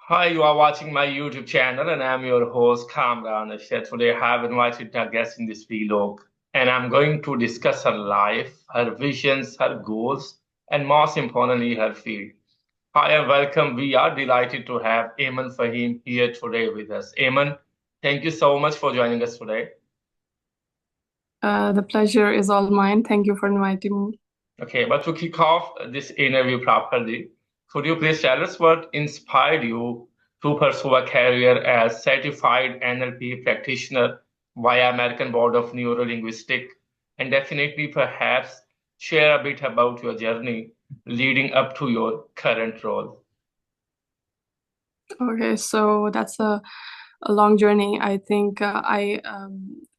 Hi, you are watching my YouTube channel, and I'm your host, Kamran. Today, I have invited a guest in this vlog, and I'm going to discuss her life, her visions, her goals, and most importantly, her field. Hi, and welcome. We are delighted to have Ayman Fahim here today with us. Ayman, thank you so much for joining us today. The pleasure is all mine. Thank you for inviting me. Okay, but to kick off this interview properly, could you please tell us what inspired you to pursue a career as certified NLP practitioner via American Board of Neuro-Linguistic, and definitely perhaps share a bit about your journey leading up to your current role? Okay, so that's a long journey. I think I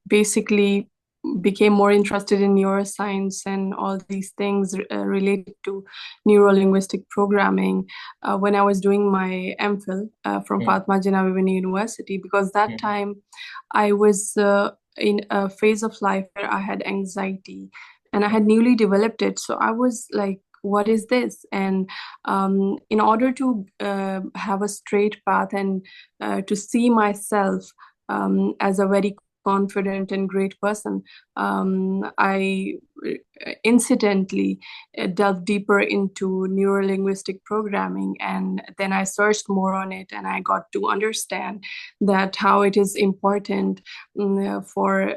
basically became more interested in neuroscience and all these things related to neuro-linguistic programming when I was doing my MPhil from Hmm, Fatma Janavivini University, because that hmm, time I was in a phase of life where I had anxiety and I had newly developed it. So I was like, what is this? And in order to have a straight path and to see myself as a very confident and great person, I incidentally delved deeper into neuro-linguistic programming, and then I searched more on it, and I got to understand that how it is important for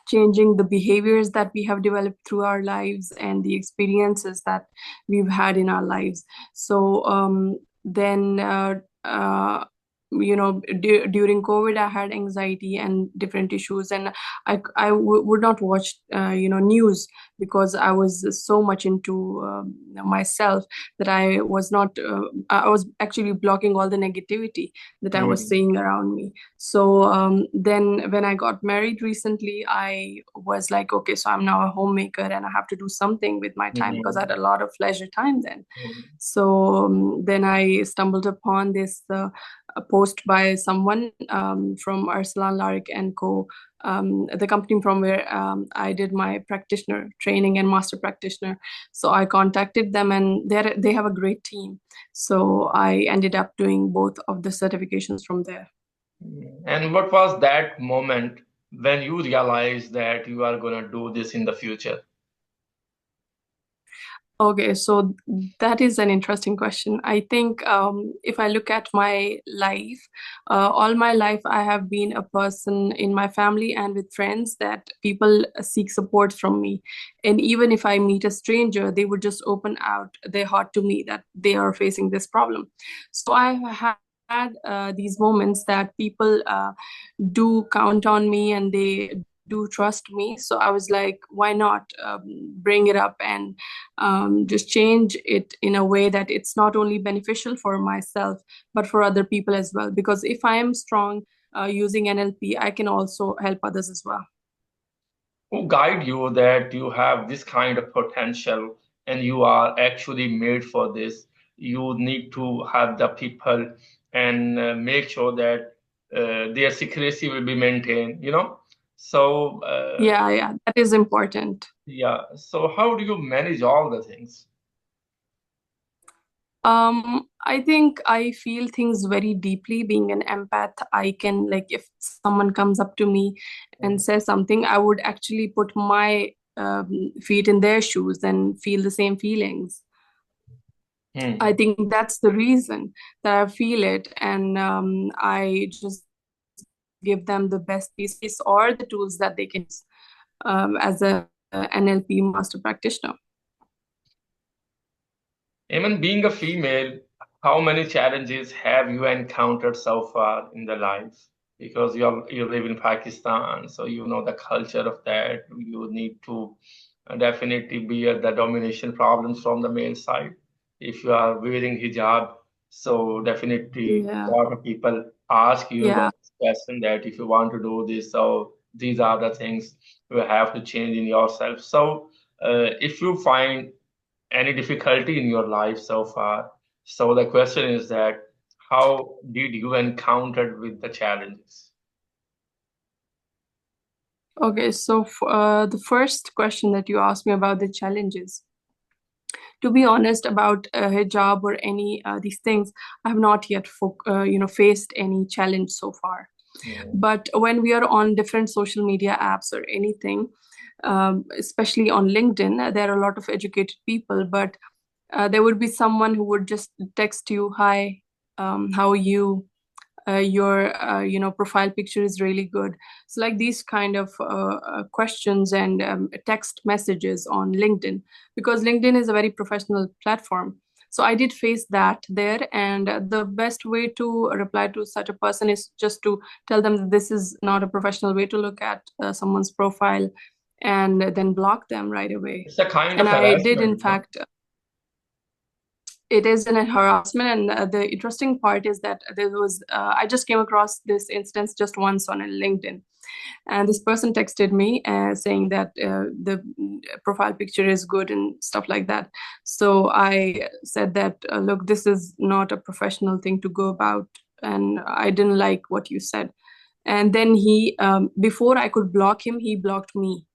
changing the behaviors that we have developed through our lives and the experiences that we've had in our lives. So then during COVID, I had anxiety and different issues, and would not watch news, because I was so much into myself that I was actually blocking all the negativity that I was hmm, seeing around me. So then when I got married recently, I was like, okay, so I'm now a homemaker and I have to do something with my time, because I had hmm, a lot of leisure time then. hmm, So then I stumbled upon this a post by someone from Arsalan Larik and Co., the company from where I did my practitioner training and master practitioner. So I contacted them, and they have a great team. So I ended up doing both of the certifications from there. hmm. And what was that moment when you realized that you are going to do this in the future? Okay, so that is an interesting question. I think if I look at my life, all my life I have been a person in my family and with friends that people seek support from me. And even if I meet a stranger, they would just open out their heart to me that they are facing this problem. So I have had these moments that people do count on me and they do trust me. So I was like, why not bring it up and just change it in a way that it's not only beneficial for myself, but for other people as well. Because if I am strong using NLP, I can also help others as well. Who guide you that you have this kind of potential and you are actually made for this? You need to have the people and make sure that their secrecy will be maintained. So, Yeah, yeah, that is important. yeah. So, how do you manage all the things? I think I feel things very deeply. Being an empath, I can, like, if someone comes up to me and says something, I would actually put my feet in their shoes and feel the same feelings. I Hmm. think that's the reason that I feel it, and I just give them the best pieces or the tools that they can use as a NLP master practitioner. Even being a female, how many challenges have you encountered so far in the life? Because you live in Pakistan, so you know the culture of that. You need to definitely bear the domination problems from the male side. If you are wearing hijab, so definitely a Yeah, lot of people ask you yeah, about this question that if you want to do this, so these are the things you have to change in yourself. So if you find any difficulty in your life so far. So the question is that how did you encounter with the challenges? okay, so the first question that you asked me about the challenges. To be honest about hijab or any these things, I have not yet faced any challenge so far. But when we are on different social media apps or anything, especially on LinkedIn, there are a lot of educated people, but there would be someone who would just text you, "Hi, how are you? Your profile picture is really good." So like these kind of questions and text messages on LinkedIn, because LinkedIn is a very professional platform. So I did face that there, and the best way to reply to such a person is just to tell them that this is not a professional way to look at someone's profile, and then block them right away. It's a kind And of I did, in harassment, no? fact, it is an harassment. And the interesting part is that I just came across this instance just once on a LinkedIn, and this person texted me saying that the profile picture is good and stuff like that. So I said that, look, this is not a professional thing to go about, and I didn't like what you said. And then he, before I could block him, he blocked me.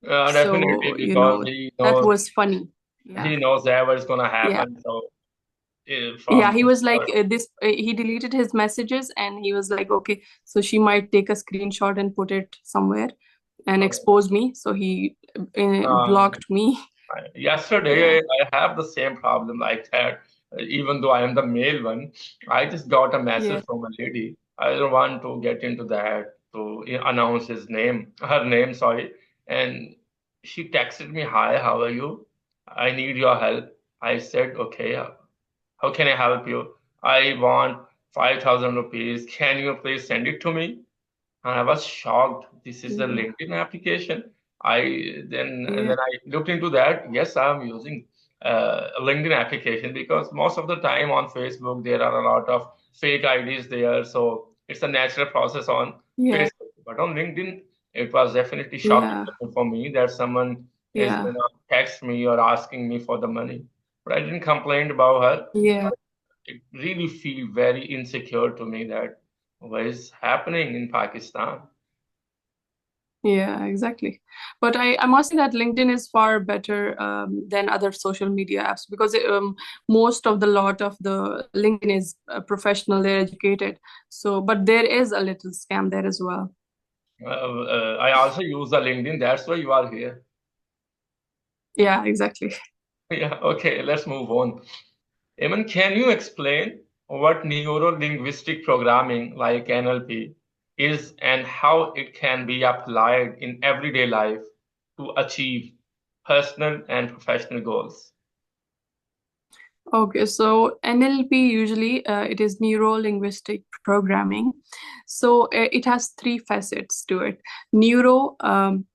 Definitely, So, because that was funny. Yeah. he knows that what's gonna Yeah. happen. So Yeah, from he was like, he deleted his messages, and he was like, okay, so she might take a screenshot and put it somewhere and expose me. So he um, blocked me. yesterday Yeah. I have the same problem like that. Even though I am the male one, I just got a Yeah. message from a lady. I don't want to get into that to announce her name, sorry. And she texted me, "Hi, how are you? I need your help." I said, "Okay, how can I help you? I want 5,000 rupees. Can you please send it to me?" And I was shocked. This is a Yeah. LinkedIn application. Then Yeah. I looked into that. Yes, I'm using a LinkedIn application because most of the time on Facebook there are a lot of fake IDs there. So it's a natural process on Yeah. Facebook. But on LinkedIn, it was definitely shocking Yeah. for me that someone is Yeah. gonna text me or asking me for the money. But I didn't complain about her. Yeah. It really feel very insecure to me that what is happening in Pakistan. Yeah, exactly. But I must say that LinkedIn is far better than other social media apps, because most of the lot of the LinkedIn is professional, they're educated. So, but there is a little scam there as well. I also use the LinkedIn. That's why you are here. Yeah, exactly. Yeah, okay, let's move on. Eamon, can you explain what neuro-linguistic programming, like NLP, is and how it can be applied in everyday life to achieve personal and professional goals? Okay, so NLP usually it is neuro-linguistic programming. So it has three facets to it. Neuro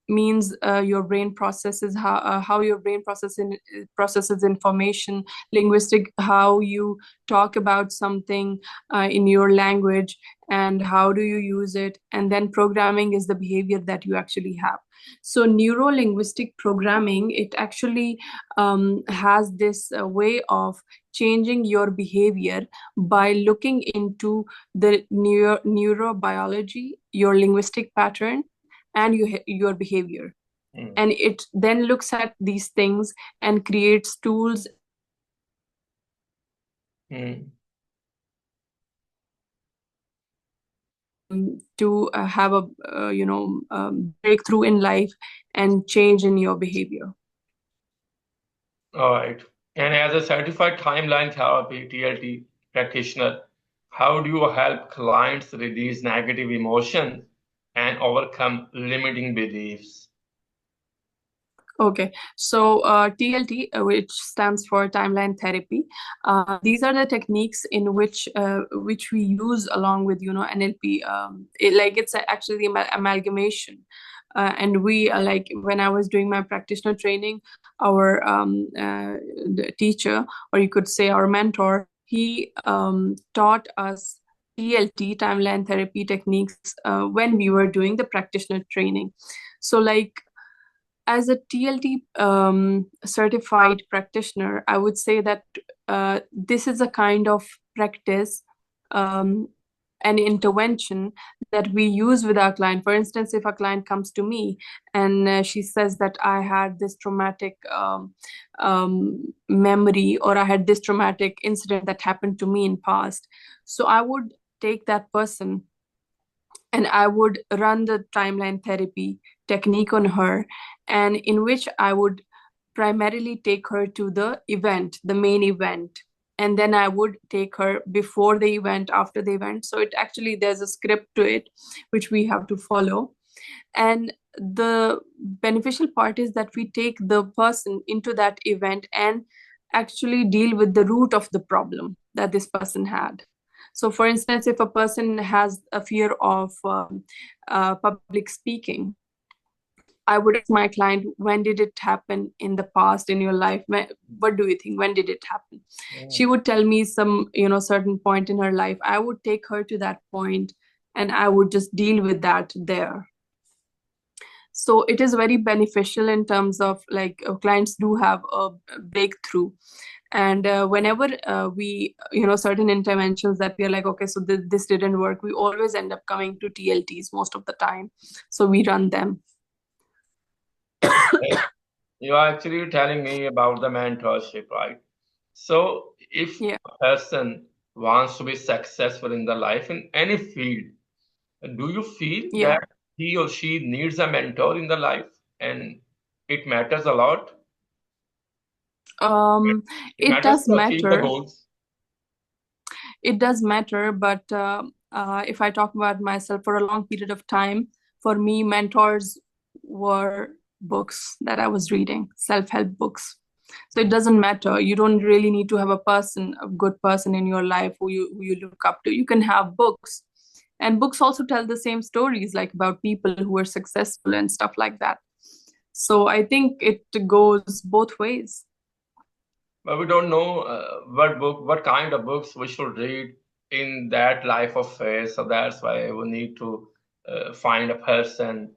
means your brain processes how your brain processes information. Linguistic, how you talk about something in your language and how do you use it. And then programming is the behavior that you actually have. So neuro-linguistic programming, it actually has this way of changing your behavior by looking into the neurobiology, your linguistic pattern, and your behavior. Mm, And it then looks at these things and creates tools mm. to have a breakthrough in life and change in your behavior. All right. And as a certified timeline therapy TLT practitioner, how do you help clients release negative emotions and overcome limiting beliefs? Okay, so TLT, which stands for timeline therapy, these are the techniques in which we use along with NLP. It's actually the amalgamation, and we like when I was doing my practitioner training, our the teacher, or you could say our mentor, he taught us TLT, timeline therapy techniques, when we were doing the practitioner training. So like as a TLT certified practitioner, I would say that this is a kind of practice. Um, an intervention that we use with our client. For instance, if a client comes to me and she says that I had this traumatic memory, or I had this traumatic incident that happened to me in past, so I would take that person and I would run the timeline therapy technique on her, and in which I would primarily take her to the event, the main event, and then I would take her before the event, after the event. So it actually, there's a script to it which we have to follow. And the beneficial part is that we take the person into that event and actually deal with the root of the problem that this person had. So, for instance, if a person has a fear of public speaking, I would ask my client, when did it happen in the past in your life? What do you think? When did it happen? She would tell me some, certain point in her life. I would take her to that point and I would just deal with that there. So it is very beneficial in terms of like clients do have a breakthrough. And whenever we, certain interventions that we are like, okay, so this didn't work, we always end up coming to TLTs most of the time. So we run them. You are actually telling me about the mentorship, right? So if Yeah. a person wants to be successful in the life in any field, do you feel Yeah. that he or she needs a mentor in the life and it matters a lot? It It matters does to achieve the matter. goals. It does matter, but if I talk about myself, for a long period of time, for me, mentors were books that I was reading, self-help books. So it doesn't matter. You don't really need to have a good person in your life who you look up to. You can have books. And books also tell the same stories, like about people who are successful and stuff like that. So I think it goes both ways. But we don't know what kind of books we should read in that life of phase. So that's why we need to find a person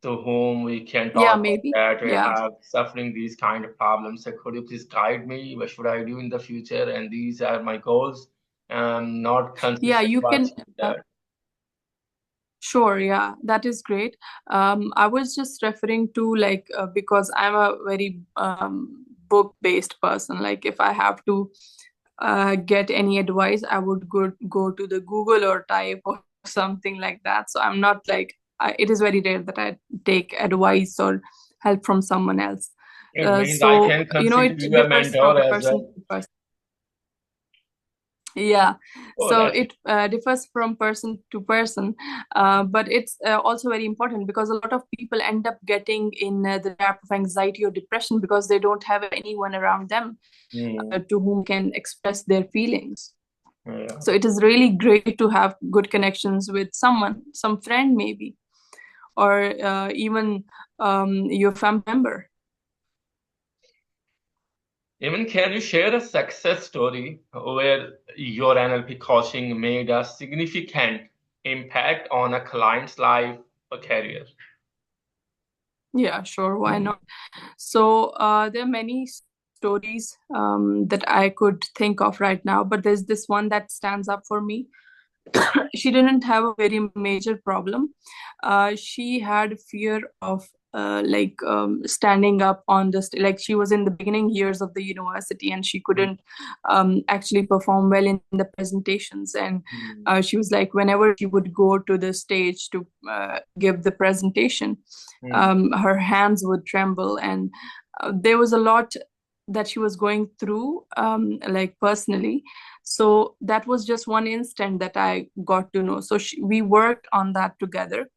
to whom we can Yeah, talk about maybe. that we Yeah. have suffering these kind of problems. So could you please guide me? What should I do in the future? And these are my goals. I'm not Yeah, consistent you to can. achieve that. Sure, yeah, that is great. I was just referring to like because I'm a very book-based person. Like if I have to get any advice, I would go to the Google or type or something like that. So I'm not like it is very rare that I take advice or help from someone else. It means I So can consider it you a differs from mentor as person well. to person. Yeah, Oh, so that's it differs from person to person, but it's also very important because a lot of people end up getting in the trap of anxiety or depression because they don't have anyone around them to whom can express their feelings. yeah. So it is really great to have good connections with someone, some friend maybe, or even your family member. Even can you share a success story where your NLP coaching made a significant impact on a client's life or career? Yeah, sure, why not? So there are many stories that I could think of right now, but there's this one that stands up for me. She didn't have a very major problem. She had fear of standing up on the like she was in the beginning years of the university and she couldn't actually perform well in the presentations. And she was like, whenever she would go to the stage to give the presentation, her hands would tremble, and there was a lot that she was going through like personally. So that was just one instant that I got to know. So we worked on that together.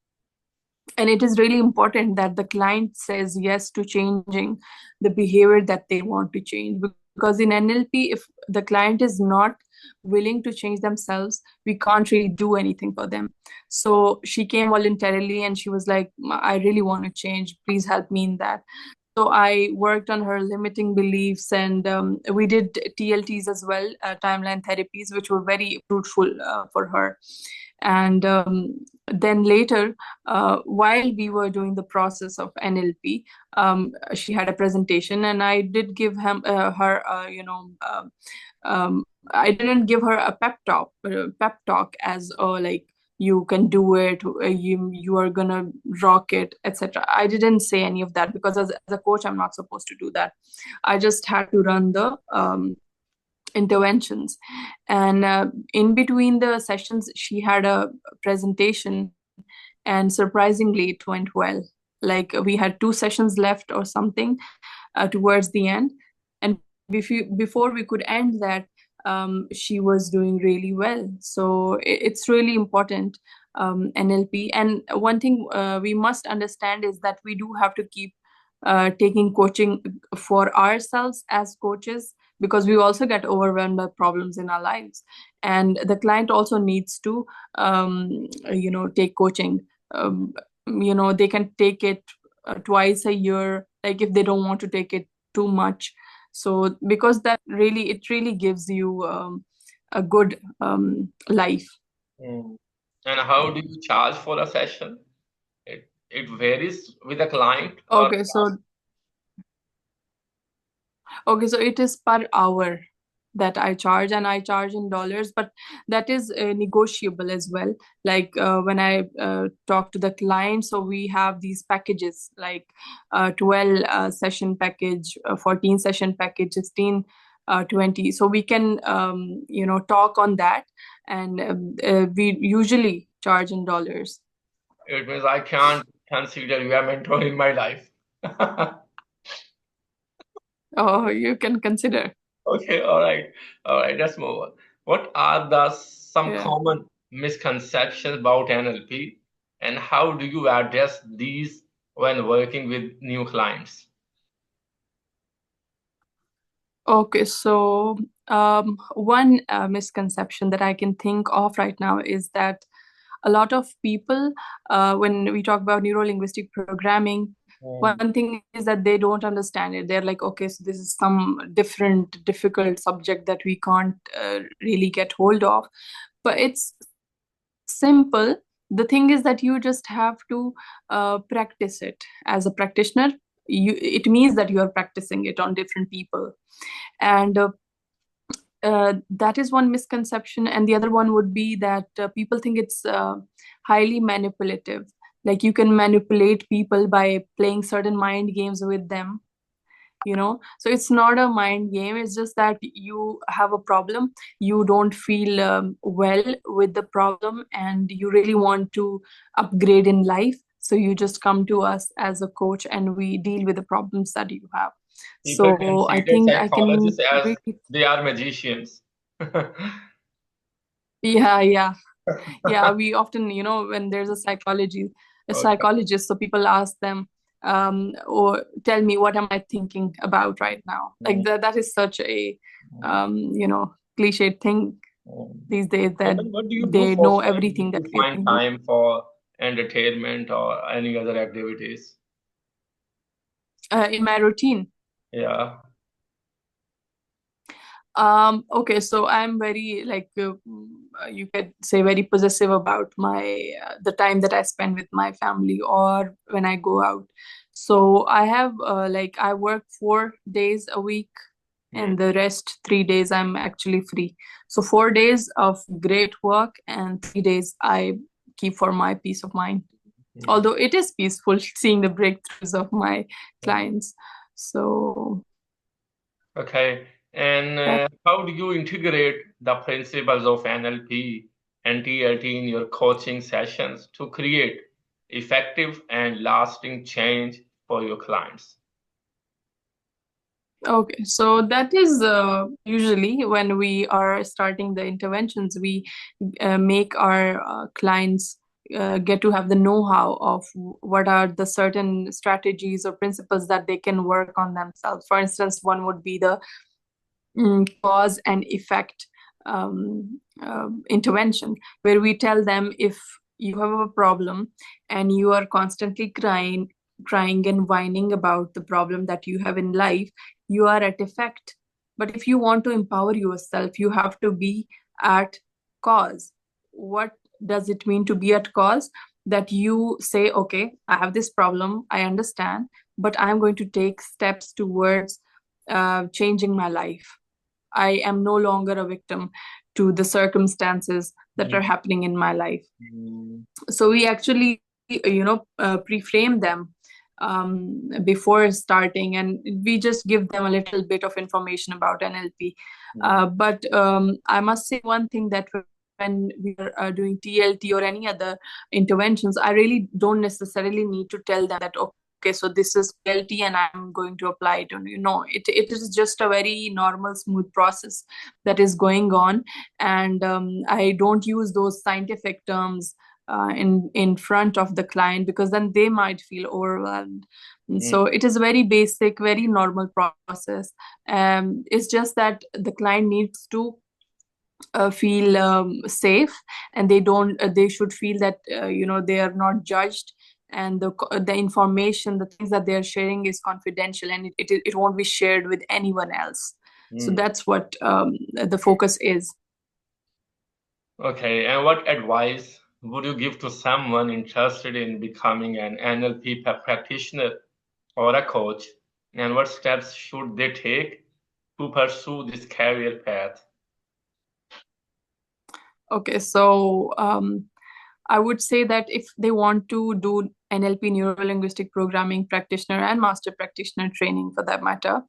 And it is really important that the client says yes to changing the behavior that they want to change. Because in NLP, if the client is not willing to change themselves, we can't really do anything for them. So she came voluntarily and she was like, I really want to change. Please help me in that. So I worked on her limiting beliefs, and we did TLTs as well, timeline therapies, which were very fruitful for her. And then later, while we were doing the process of NLP, she had a presentation, and I did give her, I didn't give her a pep talk as like you can do it, you are gonna rock it, etc. I didn't say any of that because as a coach, I'm not supposed to do that. I just had to run the interventions. And in between the sessions, she had a presentation, and surprisingly, it went well. Like we had 2 sessions left or something towards the end. And before we could end that, she was doing really well. So it's really important, NLP. And one thing we must understand is that we do have to keep taking coaching for ourselves as coaches, because we also get overwhelmed by problems in our lives. And the client also needs to, take coaching. Um, they can take it twice a year, like if they don't want to take it too much. So because it really gives you a good life. Mm. And how do you charge for a session? It varies with the client or Okay, so it is per hour that I charge, and I charge in dollars, but that is negotiable as well. Like when I talk to the client, so we have these packages like 12 session package, 14 session package, 16, 20. So we can, talk on that, and we usually charge in dollars. it means I can't consider you a mentor in my life. Oh, you can consider. Okay, all right, let's move on. What are the some Yeah. common misconceptions about NLP, and how do you address these when working with new clients? Okay, so one misconception that I can think of right now is that a lot of people, when we talk about neuro-linguistic programming, Mm. one thing is that they don't understand it. They're like, okay, so this is some different, difficult subject that we can't really get hold of. But it's simple. The thing is that you just have to practice it. As a practitioner, it means that you are practicing it on different people. And that is one misconception. And the other one would be that people think it's highly manipulative. Like you can manipulate people by playing certain mind games with them. So it's not a mind game. It's just that you have a problem, you don't feel well with the problem, and you really want to upgrade in life. So you just come to us as a coach, and we deal with the problems that you have. People So I consider think I can psychologists as really, they are magicians. yeah, yeah. Yeah, we often, when there's a Okay. psychologist, so people ask them, or tell me, what am I thinking about right now? Like Mm, that is such a, mm, cliched thing mm. these days, that And what do you do they for know fun? Do everything that you we're find thinking. time for entertainment or any other activities? In my routine. Yeah. Okay, so I'm very like you could say very possessive about my the time that I spend with my family or when I go out. So I have like I work 4 days a week, Mm, and the rest 3 days I'm actually free. So 4 days of great work and 3 days I keep for my peace of mind. mm, Although it is peaceful seeing the breakthroughs of my mm. clients. So Okay. And that how do you integrate the principles of NLP and TLT in your coaching sessions to create effective and lasting change for your clients? Okay, so that is usually when we are starting the interventions, we make our clients get to have the know-how of what are the certain strategies or principles that they can work on themselves. For instance, one would be the cause and effect intervention, where we tell them, if you have a problem and you are constantly crying and whining about the problem that you have in life, you are at effect. But if you want to empower yourself, you have to be at cause. What does it mean to be at cause? That you say, okay, I have this problem, I understand, but I'm going to take steps towards changing my life. I am no longer a victim to the circumstances that are happening in my life. So we actually, pre-frame them before starting, and we just give them a little bit of information about NLP. But I must say one thing, that when we are doing TLT or any other interventions, I really don't necessarily need to tell them that, okay, so this is TLT and I'm going to apply it on you. No, it is just a very normal, smooth process that is going on. And I don't use those scientific terms in front of the client, because then they might feel overwhelmed. And so it is a very basic, very normal process. It's just that the client needs to feel safe, and they should feel that they are not judged, and the information, the things that they are sharing is confidential, and it won't be shared with anyone else. So that's what the focus is. Okay, and what advice would you give to someone interested in becoming an NLP practitioner or a coach? And what steps should they take to pursue this career path? Okay, so I would say that if they want to do NLP, Neuro-Linguistic Programming practitioner, and master practitioner training for that matter,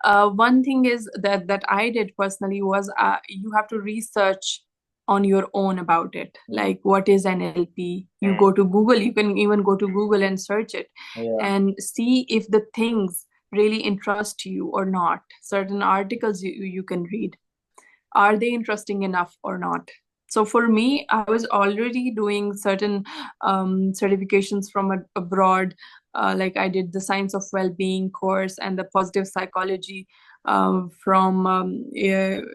one thing is that I did personally was you have to research on your own about it. Like, what is NLP? You go to Google, you can even go to Google and search it, and see if the things really interest you or not. Certain articles you can read. Are they interesting enough or not? So for me, I was already doing certain certifications from abroad. Like, I did the Science of Well-being course and the Positive Psychology from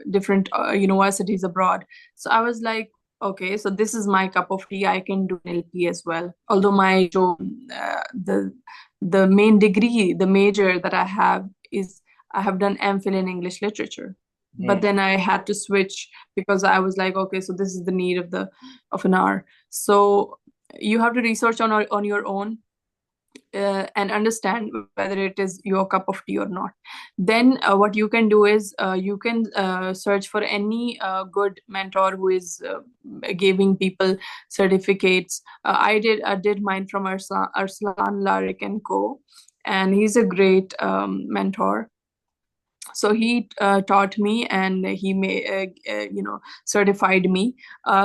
different universities abroad. So I was like, okay, so this is my cup of tea. I can do NLP as well. Although the main degree, the major that I have is, I have done MPhil in English literature. But then I had to switch, because I was like, okay, so this is the need of an hour. So you have to research on your own and understand whether it is your cup of tea or not. Then what you can do is you can search for any good mentor who is giving people certificates. I did mine from Arslan Larik and Co, and he's a great mentor. So he taught me, and he certified me.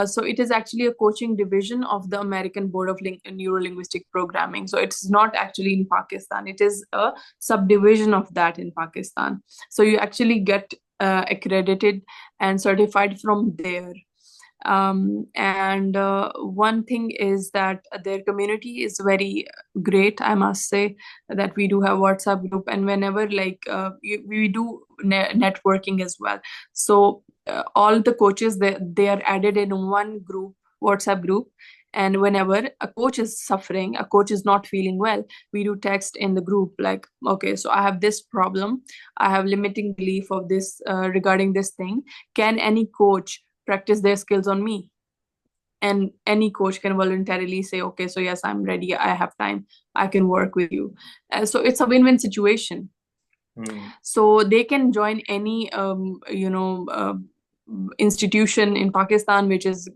So it is actually a coaching division of the American Board of Neuro-Linguistic Programming. So it's not actually in Pakistan. It is a subdivision of that in Pakistan. So you actually get accredited and certified from there. And one thing is that their community is very great. I must say that we do have WhatsApp group, and whenever we do networking as well. So all the coaches, they are added in one group, WhatsApp group. And whenever a coach is suffering, a coach is not feeling well, we do text in the group like, okay, so I have this problem, I have limiting belief of this regarding this thing. Can any coach practice their skills on me? And any coach can voluntarily say, okay, so yes, I'm ready, I have time, I can work with you. So it's a win-win situation. So they can join any institution in Pakistan which is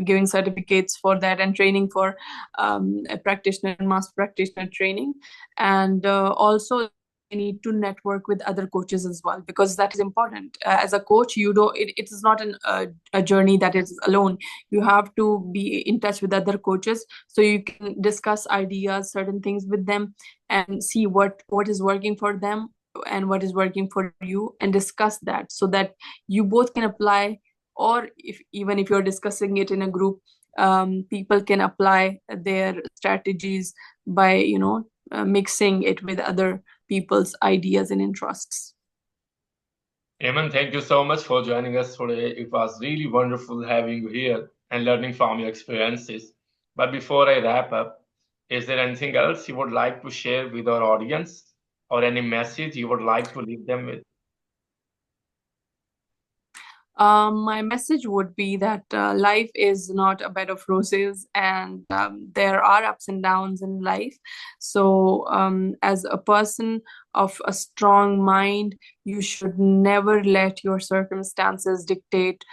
giving certificates for that and training for a practitioner and master practitioner training. And also need to network with other coaches as well, because that is important. As a coach, it is not a journey that is alone. You have to be in touch with other coaches, so you can discuss ideas, certain things with them, and see what is working for them and what is working for you, and discuss that, so that you both can apply. Or even if you're discussing it in a group, people can apply their strategies by mixing it with other people's ideas and interests. Eamon, thank you so much for joining us today. It was really wonderful having you here and learning from your experiences. But before I wrap up, is there anything else you would like to share with our audience, or any message you would like to leave them with? My message would be that life is not a bed of roses, and there are ups and downs in life. So, as a person of a strong mind, you should never let your circumstances dictate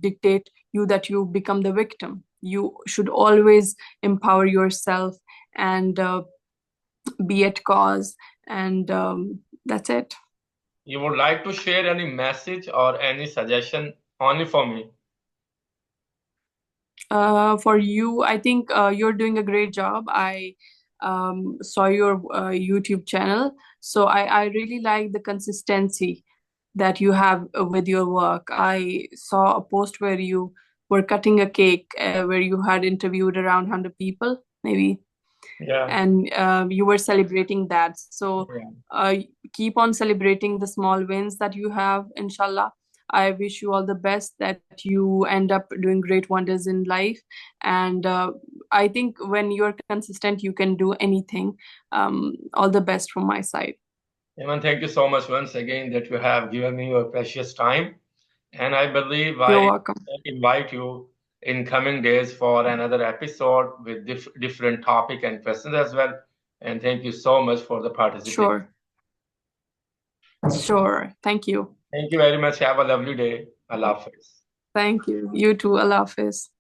dictate you that you become the victim. You should always empower yourself and be at cause, and that's it. You would like to share any message or any suggestion only for me? For you, I think you're doing a great job. I saw your YouTube channel, so I really like the consistency that you have with your work. I saw a post where you were cutting a cake, where you had interviewed around 100 people, maybe, Yeah. and you were celebrating that. So Yeah. uh, keep on celebrating the small wins that you have, inshallah. I wish you all the best, that you end up doing great wonders in life. And I think when you're consistent, you can do anything. All the best from my side. Iman, thank you so much once again that you have given me your precious time. And I believe You're I welcome. invite you in coming days for another episode with different topic and questions as well. And thank you so much for the participation. Sure. Sure. Thank you. Thank you very much. Have a lovely day. Allah Hafiz. Thank you. You too. Allah Hafiz.